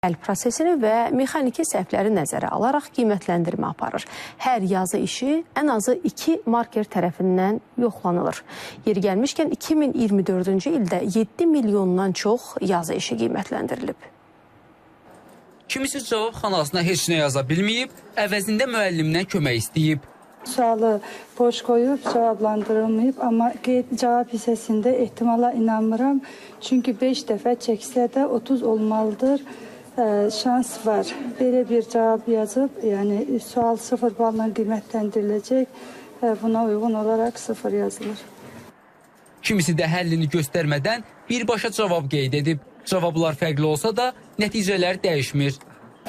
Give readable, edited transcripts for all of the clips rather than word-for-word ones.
Əl prosesini və mexaniki səhvləri nəzərə alaraq qiymətləndirmə aparır. Hər yazı işi ən azı 2 marker tərəfindən yoxlanılır. Yeri gəlmişkən 2024-cü ildə 7 milyondan çox yazı işi qiymətləndirilib. Kimisi cavabxanasına heç nə yaza bilməyib, əvəzində müəllimdən kömək istəyib. Sualı boş qoyub, cavablandırılmayıb, amma cavab hissəsində ehtimala inanmıram. Çünki 5 dəfə çəksə də 30 olmalıdır. Şans var. Belə bir cavab yazıb, yəni sual 0 balla qiymətləndiriləcək. Buna uyğun olaraq 0 yazılır. Kimisi də həllini göstərmədən birbaşa cavab qeyd edib. Cavablar fərqli olsa da nəticələr dəyişmir.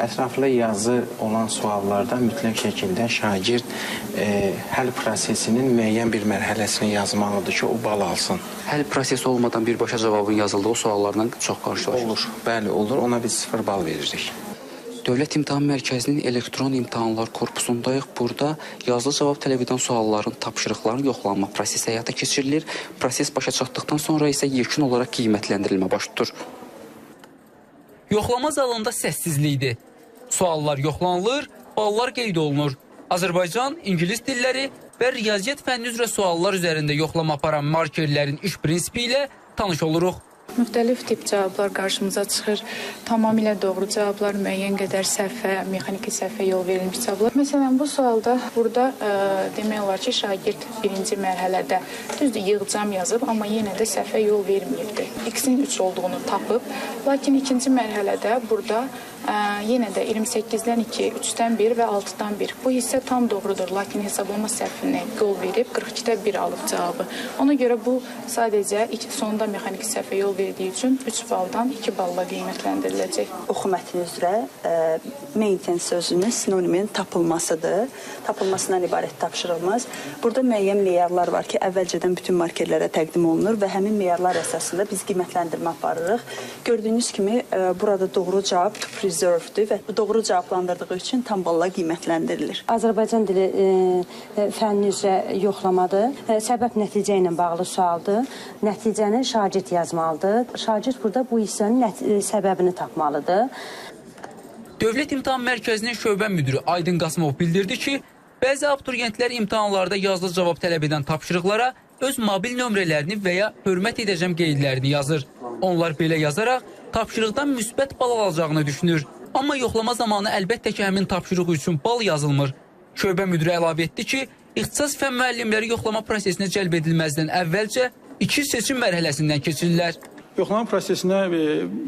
Ətraflı yazı olan suallarda mütləq şəkildə şagird həll prosesinin müəyyən bir mərhələsini yazmalıdır ki, o bal alsın. Həll prosesi olmadan birbaşa cavabın yazıldığı suallarla çox qarşılaşır. Olur, bəli olur. Ona biz 0 bal veririk. Dövlət İmtahan Mərkəzinin elektron imtahanlar korpusundayıq. Burada yazılı cavab tələb edən sualların tapşırıqlarının yoxlanma prosesi həyata keçirilir. Proses başa çatdıqdan sonra isə yekun olaraq qiymətləndirilmə baş tutur. Yoxlama zalında səssizlikdir. Suallar yoxlanılır, ballar qeyd olunur. Azərbaycan, ingilis dilləri və riyaziyyat fənni üzrə suallar üzərində yoxlama aparan markerlərin iş prinsipi ilə tanış oluruq. Müxtəlif tip cavablar qarşımıza çıxır. Tamamilə doğru cavablar, müəyyən qədər səhvə, mexaniki səhvə yol verilmiş cavablar. Məsələn, bu sualda burada demək olar ki, şagird birinci mərhələdə düzdür, yığcam yazıb, amma yenə də səhvə yol verməyibdir. X-in 3 olduğunu tapıb, lakin ikinci mərhələdə burada yenə də 28-dən 2, 3-dən 1 və 6-dan 1. Bu hissə tam doğrudur, lakin hesablama səhvinə yol verib 42-də 1 alıb cavabı. Ona görə bu sadəcə sonunda mexaniki səhvə yol verdiyi üçün 3 baldan 2 balla qiymətləndiriləcək. Oxu mətni üzrə maintain sözünün sinonimin tapılmasıdır. Tapılmasından ibarət tapşırılmaz. Burada müəyyən meyarlar var ki, əvvəlcədən bütün markerlərə təqdim olunur və həmin meyarlar əsasında biz qiymətləndirmə aparırıq. Gördüyünüz kimi burada doğru cavab reservdir və doğru cavablandırdığı üçün tam balla qiymətləndirilir. Azərbaycan dili fənni üzrə yoxlamadır. Səbəb nəticə ilə bağlı sualdır. Nəticəni şagird yazmalıdır. Şagird burada bu hissənin səbəbini tapmalıdır. Dövlət İmtahan Mərkəzinin şöbə müdürü Aydın Qasımov bildirdi ki, bəzi abituriyentlər imtahanlarda yazılı cavab tələb edən tapşırıqlara öz mobil nömrələrini və ya hörmət edəcəm qeydlərini yazır. Onlar belə yazaraq tapşırıqdan müsbət bal alacağını düşünür. Amma yoxlama zamanı əlbəttə ki, həmin tapşırıq üçün bal yazılmır. Şöbə müdürü əlavə etdi ki, ixtisas fənn müəllimləri yoxlama prosesinə cəlb edilməzdən əvvəlcə 2 seçim mərhələsindən keçirlər. Yoxlama prosesinə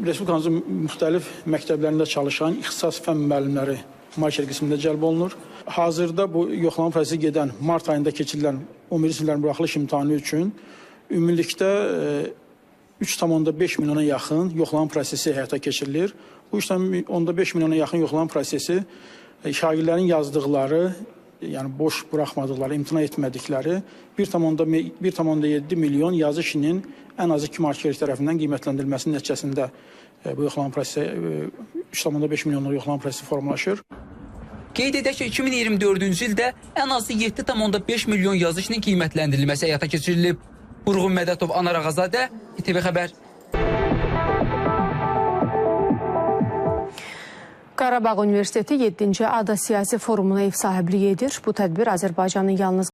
Respublikamızın müxtəlif məktəblərində çalışan ixtisas fənn müəllimləri marker qismində cəlb olunur. Hazırda bu yoxlama prosesi gedən mart ayında keçirilən 11-ci siniflərin buraxılış imtahanı üçün ümumilikdə 3,5 milyona yaxın yoxlama prosesi həyata keçirilir. Bu 3,5 milyona yaxın yoxlama prosesi şagirdlərin yazdıqları, yəni boş buraxmadıqları, imtina etmədikləri 1,7 milyon yazı işinin ən azı 2 marker tərəfindən qiymətləndirilməsinin nəticəsində bu yoxlama prosesi 3,5 milyonluq yoxlama prosesi formalaşır. Qeyd edək ki, 2024-cü ildə ən azı 7,5 milyon yazı işinin qiymətləndirilməsi həyata keçirilib. Vurğun Mədətov, Anar Ağazadə, İTV Xəbər. Qarabağ Universiteti 7-ci ADA Siyasi Forumuna ev sahibliyi edir. Bu tədbir Azərbaycanın yalnız